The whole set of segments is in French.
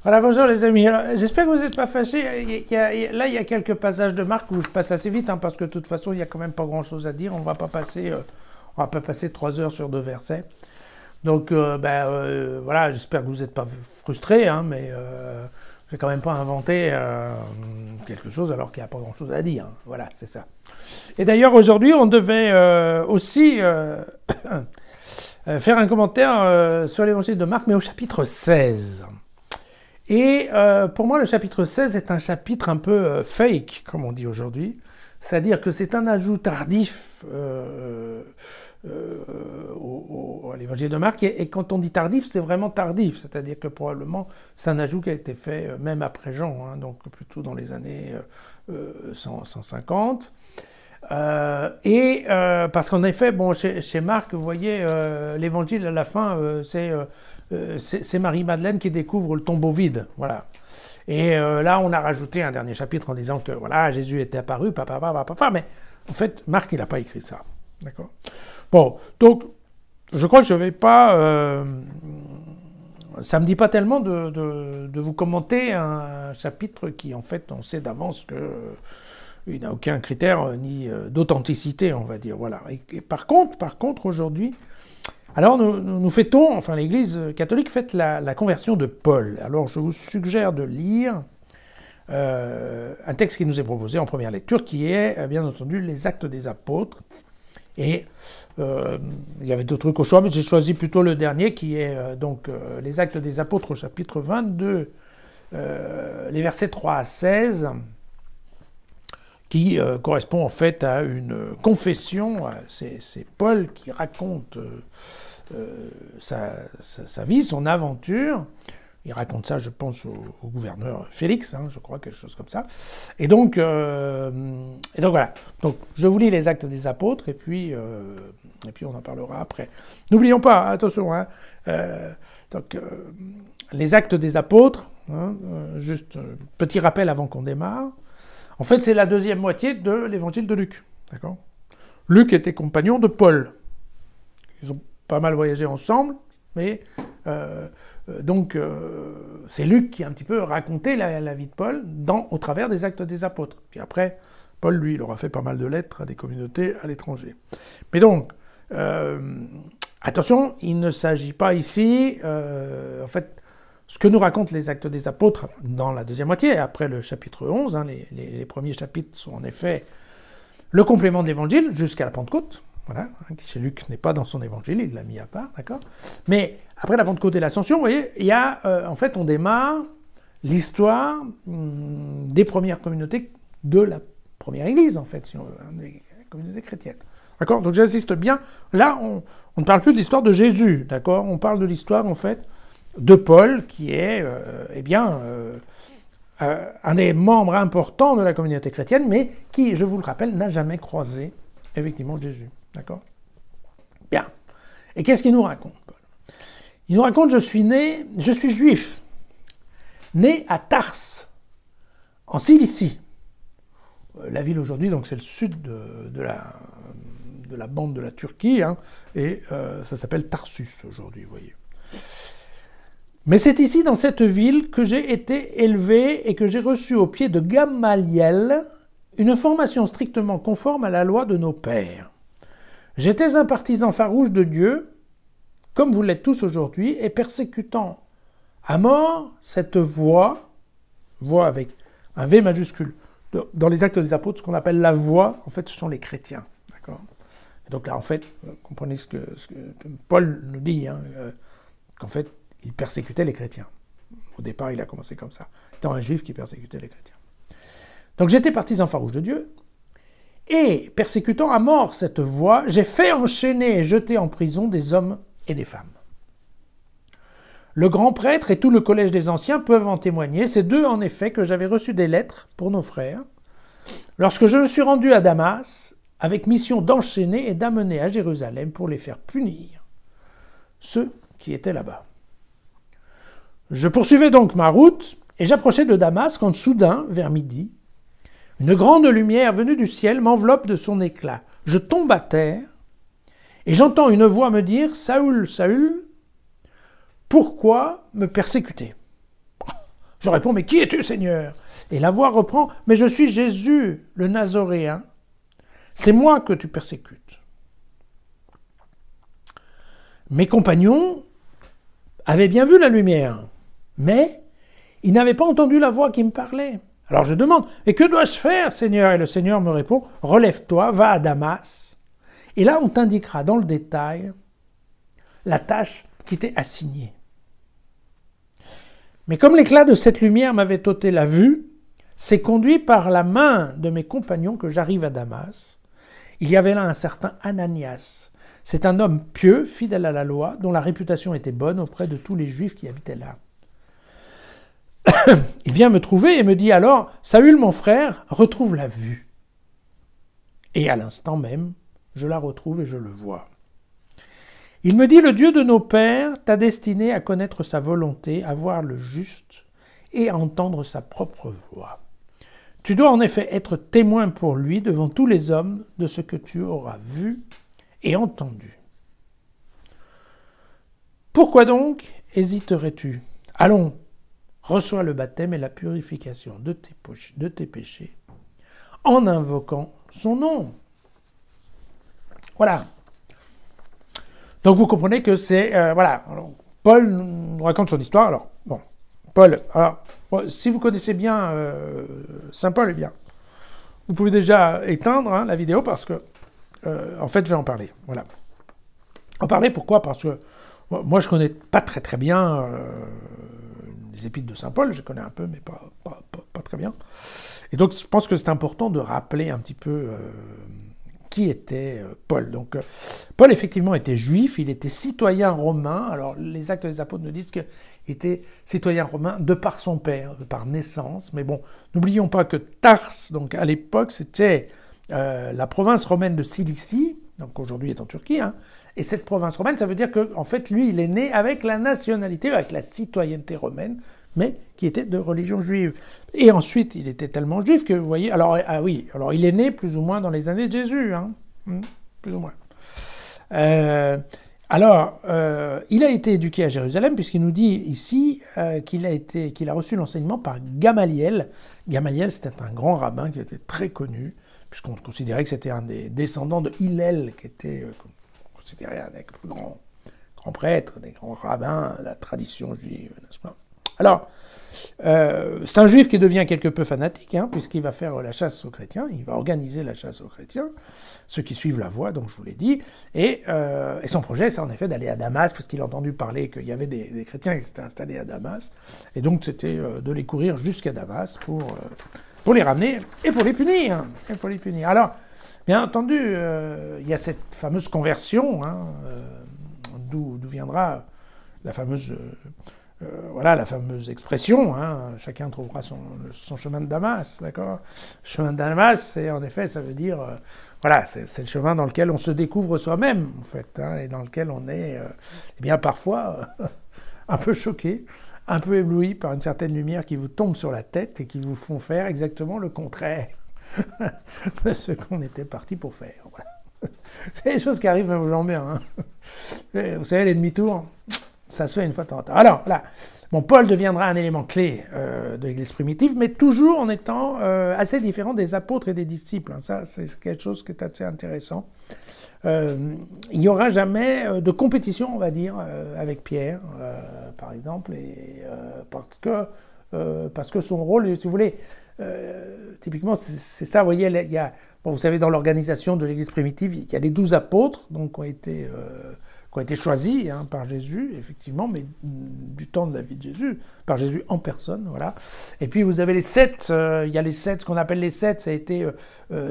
Voilà, bonjour les amis. J'espère que vous n'êtes pas fâchés. Là, il y a quelques passages de Marc où je passe assez vite, hein, parce que de toute façon, il n'y a quand même pas grand-chose à dire. On ne va pas passer 3 heures sur 2 versets. Donc, voilà, j'espère que vous n'êtes pas frustrés, hein, mais je n'ai quand même pas inventé quelque chose alors qu'il n'y a pas grand-chose à dire. Hein. Voilà, c'est ça. Et d'ailleurs, aujourd'hui, on devait aussi faire un commentaire sur l'évangile de Marc, mais au chapitre 16. Et pour moi, le chapitre 16 est un chapitre un peu fake, comme on dit aujourd'hui. C'est-à-dire que c'est un ajout tardif à l'évangile de Marc. Et quand on dit tardif, c'est vraiment tardif. C'est-à-dire que probablement, c'est un ajout qui a été fait même après Jean, hein, donc plutôt dans les années 150. Parce qu'en effet, bon, chez Marc, vous voyez, l'évangile à la fin, c'est Marie-Madeleine qui découvre le tombeau vide, voilà. Et là, on a rajouté un dernier chapitre en disant que voilà, Jésus était apparu, mais en fait, Marc, il n'a pas écrit ça, d'accord. Bon, donc, je crois que je vais pas, ça me dit pas tellement de vous commenter un chapitre qui, en fait, on sait d'avance que il n'a aucun critère ni d'authenticité, on va dire, voilà. Et par contre, aujourd'hui, alors nous fêtons, enfin l'Église catholique fête la conversion de Paul. Alors je vous suggère de lire un texte qui nous est proposé en première lecture, qui est bien entendu les Actes des Apôtres. Et il y avait d'autres trucs au choix, mais j'ai choisi plutôt le dernier, qui est donc les Actes des Apôtres au chapitre 22, les versets 3 à 16, qui correspond en fait à une confession. C'est Paul qui raconte sa vie, son aventure. Il raconte ça, je pense, au gouverneur Félix, hein, je crois, quelque chose comme ça. Et donc voilà. Donc, je vous lis les Actes des Apôtres, et puis on en parlera après. N'oublions pas, attention, hein, les Actes des Apôtres, hein, juste petit rappel avant qu'on démarre. En fait, c'est la deuxième moitié de l'évangile de Luc, d'accord ? Luc était compagnon de Paul. Ils ont pas mal voyagé ensemble, mais c'est Luc qui a un petit peu raconté la vie de Paul au travers des Actes des Apôtres. Puis après, Paul, lui, il aura fait pas mal de lettres à des communautés à l'étranger. Mais donc, attention, il ne s'agit pas ici, en fait, ce que nous racontent les Actes des Apôtres dans la deuxième moitié, après le chapitre 11, hein, les premiers chapitres sont en effet le complément de l'évangile jusqu'à la Pentecôte, voilà, hein, qui chez Luc n'est pas dans son évangile, il l'a mis à part, d'accord. Mais après la Pentecôte et l'Ascension, vous voyez, il y a, en fait, on démarre l'histoire des premières communautés de la première Église, en fait, si on veut, hein, des communautés chrétiennes. D'accord. Donc j'insiste bien, là, on ne parle plus de l'histoire de Jésus, d'accord, on parle de l'histoire, en fait, de Paul, qui est, un des membres importants de la communauté chrétienne, mais qui, je vous le rappelle, n'a jamais croisé, effectivement, Jésus. D'accord ? Bien. Et qu'est-ce qu'il nous raconte, Paul ? Il nous raconte, je suis juif, né à Tars, en Cilicie. La ville aujourd'hui, donc c'est le sud de la bande de la Turquie, hein, et ça s'appelle Tarsus aujourd'hui, vous voyez. Mais c'est ici, dans cette ville, que j'ai été élevé et que j'ai reçu au pied de Gamaliel une formation strictement conforme à la loi de nos pères. J'étais un partisan farouche de Dieu, comme vous l'êtes tous aujourd'hui, et persécutant à mort cette voie avec un V majuscule. Dans les Actes des Apôtres, ce qu'on appelle la voie, en fait, ce sont les chrétiens. D'accord ? Et donc là, en fait, comprenez ce que Paul nous dit, hein, qu'en fait, il persécutait les chrétiens. Au départ, il a commencé comme ça, étant un juif qui persécutait les chrétiens. Donc j'étais partisan farouche de Dieu, et persécutant à mort cette voie, j'ai fait enchaîner et jeter en prison des hommes et des femmes. Le grand prêtre et tout le collège des anciens peuvent en témoigner. C'est d'eux, en effet, que j'avais reçu des lettres pour nos frères, lorsque je me suis rendu à Damas, avec mission d'enchaîner et d'amener à Jérusalem pour les faire punir ceux qui étaient là-bas. Je poursuivais donc ma route, et j'approchais de Damas quand soudain, vers midi, une grande lumière venue du ciel m'enveloppe de son éclat. Je tombe à terre, et j'entends une voix me dire « Saül, Saül, pourquoi me persécuter ?» Je réponds, mais qui es-tu, Seigneur? Et la voix reprend, mais je suis Jésus, le Nazoréen. C'est moi que tu persécutes. Mes compagnons avaient bien vu la lumière, mais ils n'avaient pas entendu la voix qui me parlait. Alors je demande, « Et que dois-je faire, Seigneur ?» Et le Seigneur me répond, « Relève-toi, va à Damas, et là on t'indiquera dans le détail la tâche qui t'est assignée. » Mais comme l'éclat de cette lumière m'avait ôté la vue, c'est conduit par la main de mes compagnons que j'arrive à Damas. Il y avait là un certain Ananias. C'est un homme pieux, fidèle à la loi, dont la réputation était bonne auprès de tous les Juifs qui habitaient là. Il vient me trouver et me dit alors « Saül, mon frère, retrouve la vue. » Et à l'instant même, je la retrouve et je le vois. Il me dit « Le Dieu de nos pères t'a destiné à connaître sa volonté, à voir le juste et à entendre sa propre voix. Tu dois en effet être témoin pour lui devant tous les hommes de ce que tu auras vu et entendu. Pourquoi donc hésiterais-tu? Allons, reçois le baptême et la purification de tes péchés en invoquant son nom. » Voilà. Donc vous comprenez que c'est... voilà. Alors, Paul nous raconte son histoire. Alors, bon, Paul... Alors, bon, si vous connaissez bien Saint Paul, eh bien, vous pouvez déjà éteindre la vidéo parce que, en fait, je vais en parler. Voilà. En parler, pourquoi? Parce que moi, je connais pas très bien les épîtres de Saint Paul. Je connais un peu, mais pas très bien. Et donc, je pense que c'est important de rappeler un petit peu... qui était Paul. Donc, Paul, effectivement, était juif, il était citoyen romain. Alors, les Actes des Apôtres nous disent qu'il était citoyen romain de par son père, de par naissance. Mais bon, n'oublions pas que Tars, donc à l'époque, c'était la province romaine de Cilicie, donc aujourd'hui est en Turquie, hein. Et cette province romaine, ça veut dire qu'en fait, lui, il est né avec la nationalité, avec la citoyenneté romaine, mais qui était de religion juive. Et ensuite, il était tellement juif que, vous voyez, alors, ah oui, alors il est né plus ou moins dans les années de Jésus, hein, plus ou moins. Il a été éduqué à Jérusalem, puisqu'il nous dit ici qu'il a reçu l'enseignement par Gamaliel. Gamaliel, c'était un grand rabbin qui était très connu, puisqu'on considérait que c'était un des descendants de Hillel, qui était considéré un des plus grands prêtres, des grands rabbins, la tradition juive, n'est-ce pas? Alors, c'est un juif qui devient quelque peu fanatique, hein, puisqu'il va faire la chasse aux chrétiens, il va organiser la chasse aux chrétiens, ceux qui suivent la voie, donc je vous l'ai dit, et son projet, c'est en effet d'aller à Damas, parce qu'il a entendu parler qu'il y avait des chrétiens qui s'étaient installés à Damas, et donc c'était de les courir jusqu'à Damas pour les ramener et pour les punir. Alors, bien entendu, il y a cette fameuse conversion, hein, d'où viendra la fameuse... voilà la fameuse expression, hein, chacun trouvera son chemin de Damas, d'accord? Chemin de Damas, c'est en effet, ça veut dire, voilà, c'est le chemin dans lequel on se découvre soi-même, en fait, hein, et dans lequel on est, eh bien, parfois, un peu choqué, un peu ébloui par une certaine lumière qui vous tombe sur la tête et qui vous font faire exactement le contraire de ce qu'on était parti pour faire. Voilà. C'est des choses qui arrivent même aux gens bien, hein. Vous savez, les demi-tours, ça se fait une fois de temps en temps. Alors, là, bon, Paul deviendra un élément clé de l'Église primitive, mais toujours en étant assez différent des apôtres et des disciples. Hein. Ça, c'est quelque chose qui est assez intéressant. Il n'y aura jamais de compétition, on va dire, avec Pierre, par exemple, et, parce que son rôle, si vous voulez, typiquement, c'est ça, vous voyez, il y a, bon, vous savez, dans l'organisation de l'Église primitive, il y a les 12 apôtres, donc, qui ont été choisis, hein, par Jésus, effectivement, mais du temps de la vie de Jésus, par Jésus en personne, voilà. Et puis vous avez les 7, il y a les 7, ce qu'on appelle les 7, ça a été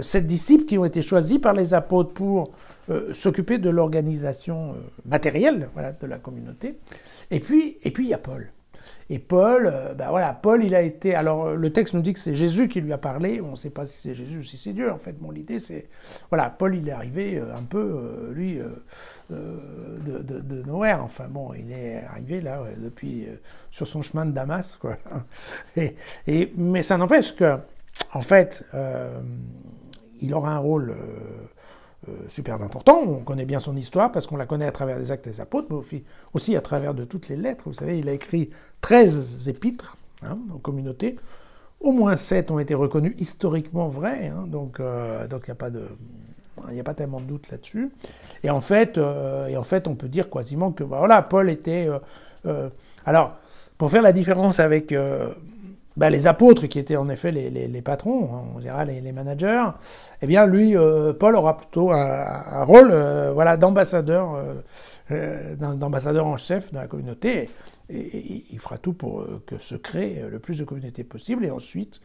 7 disciples qui ont été choisis par les apôtres pour s'occuper de l'organisation matérielle, voilà, de la communauté. Et puis il y a Paul. Et Paul, voilà, Paul, il a été... Alors, le texte nous dit que c'est Jésus qui lui a parlé. On ne sait pas si c'est Jésus ou si c'est Dieu, en fait. Bon, l'idée, c'est... Voilà, Paul, il est arrivé un peu, lui, de nowhere. Enfin, bon, il est arrivé, là, depuis... sur son chemin de Damas, quoi. Mais ça n'empêche que, en fait, il aura un rôle... superbe important, on connaît bien son histoire parce qu'on la connaît à travers les Actes des Apôtres, mais aussi à travers de toutes les lettres. Vous savez, il a écrit 13 épîtres, en communauté. Au moins 7 ont été reconnus historiquement vrais, hein, donc il n'y a pas tellement de doute là-dessus. Et en fait, on peut dire quasiment que voilà, Paul était... alors, pour faire la différence avec les apôtres, qui étaient en effet les patrons, hein, on dira les managers, eh bien lui, Paul aura plutôt un rôle d'ambassadeur en chef de la communauté, et il fera tout pour que se crée le plus de communautés possible, et ensuite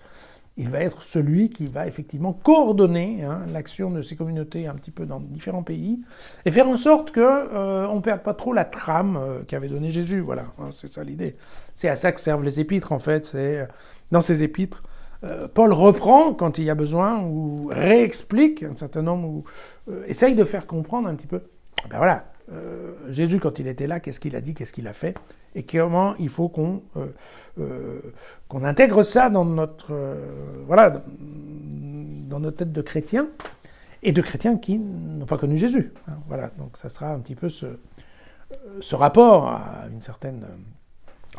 il va être celui qui va effectivement coordonner l'action de ces communautés un petit peu dans différents pays, et faire en sorte qu'on ne perde pas trop la trame qu'avait donnée Jésus. Voilà, c'est ça l'idée. C'est à ça que servent les épîtres, en fait. Dans ces épîtres, Paul reprend quand il y a besoin, ou réexplique un certain nombre, ou essaye de faire comprendre un petit peu. Ben voilà, Jésus, quand il était là, qu'est-ce qu'il a dit, qu'est-ce qu'il a fait, et comment il faut qu'on intègre ça dans notre dans notre tête de chrétiens, et de chrétiens qui n'ont pas connu Jésus. Hein, voilà, donc ça sera un petit peu ce rapport à une certaine...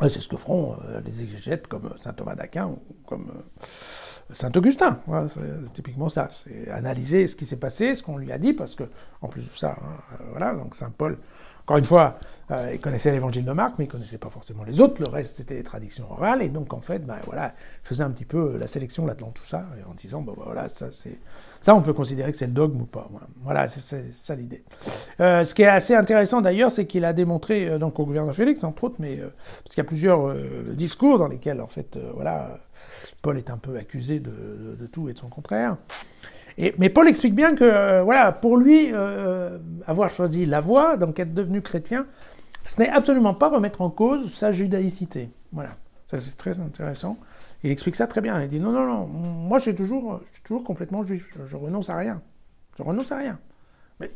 c'est ce que feront les exégètes comme saint Thomas d'Aquin ou comme saint Augustin. Voilà, c'est typiquement ça. C'est analyser ce qui s'est passé, ce qu'on lui a dit, parce que, en plus de ça, voilà, donc saint Paul, encore une fois, il connaissait l'évangile de Marc, mais il ne connaissait pas forcément les autres. Le reste, c'était des traditions orales. Et donc, en fait, voilà, je faisais un petit peu la sélection là-dedans, tout ça, en disant, voilà, ça, on peut considérer que c'est le dogme ou pas. Voilà, c'est ça l'idée. Ce qui est assez intéressant, d'ailleurs, c'est qu'il a démontré, donc au gouverneur Félix, entre autres, mais parce qu'il y a plusieurs discours dans lesquels, en fait, Paul est un peu accusé de tout et de son contraire. Mais Paul explique bien que, pour lui, avoir choisi la voie, donc être devenu chrétien, ce n'est absolument pas remettre en cause sa judaïcité. Voilà, ça c'est très intéressant. Il explique ça très bien. Il dit non, moi je suis toujours complètement juif. Je renonce à rien. Je renonce à rien.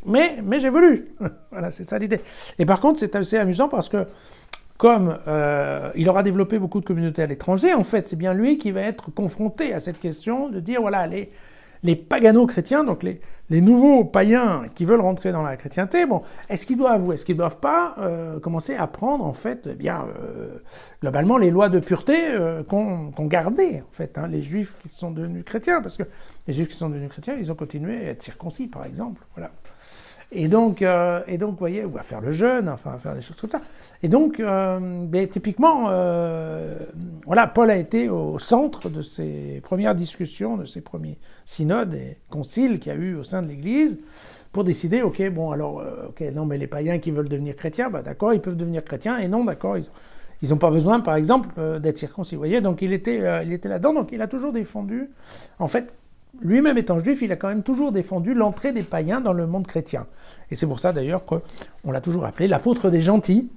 Mais j'ai voulu. Voilà, c'est ça l'idée. Et par contre, c'est assez amusant parce que, comme il aura développé beaucoup de communautés à l'étranger, en fait, c'est bien lui qui va être confronté à cette question de dire, voilà, les pagano-chrétiens, donc les nouveaux païens qui veulent rentrer dans la chrétienté, est-ce qu'ils doivent ou est-ce qu'ils ne doivent pas commencer à prendre, en fait, globalement, les lois de pureté qu'ont gardées, en fait, les juifs qui sont devenus chrétiens, parce que les juifs qui sont devenus chrétiens, ils ont continué à être circoncis, par exemple, voilà. Et donc, vous voyez, ou à faire le jeûne, enfin, à faire des choses comme ça. Et donc, typiquement, Paul a été au centre de ces premières discussions, de ces premiers synodes et conciles qu'il y a eu au sein de l'Église, pour décider, non, mais les païens qui veulent devenir chrétiens, d'accord, ils peuvent devenir chrétiens, et non, d'accord, ils n'ont pas besoin, par exemple, d'être circoncis. Vous voyez, donc il était là-dedans, donc il a toujours défendu, en fait, lui-même étant juif, il a quand même toujours défendu l'entrée des païens dans le monde chrétien. Et c'est pour ça d'ailleurs qu'on l'a toujours appelé l'apôtre des gentils.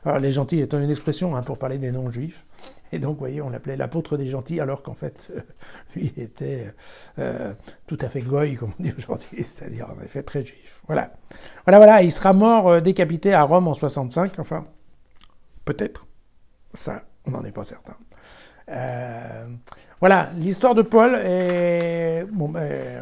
Alors les gentils étant une expression pour parler des non-juifs. Et donc, vous voyez, on l'appelait l'apôtre des gentils, alors qu'en fait, lui était tout à fait goy, comme on dit aujourd'hui, c'est-à-dire en effet très juif. Voilà, il sera mort décapité à Rome en 65, enfin, peut-être. Ça, on n'en est pas certain. Voilà, l'histoire de Paul,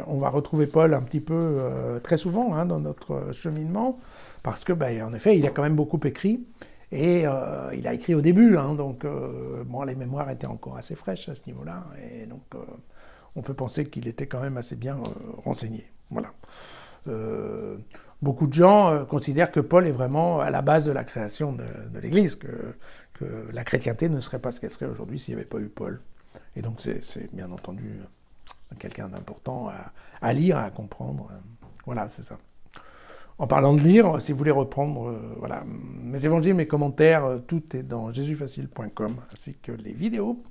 on va retrouver Paul un petit peu très souvent dans notre cheminement, parce que, en effet, il a quand même beaucoup écrit, et il a écrit au début, donc les mémoires étaient encore assez fraîches à ce niveau-là, et donc on peut penser qu'il était quand même assez bien renseigné. Voilà. Beaucoup de gens considèrent que Paul est vraiment à la base de la création de l'Église, que la chrétienté ne serait pas ce qu'elle serait aujourd'hui s'il n'y avait pas eu Paul. Et donc c'est bien entendu quelqu'un d'important à lire, à comprendre. Voilà, c'est ça. En parlant de lire, si vous voulez reprendre mes évangiles, mes commentaires, tout est dans jesusfacile.com, ainsi que les vidéos.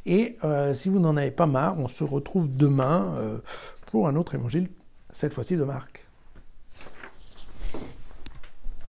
Et si vous n'en avez pas marre, on se retrouve demain pour un autre évangile, cette fois-ci de Marc.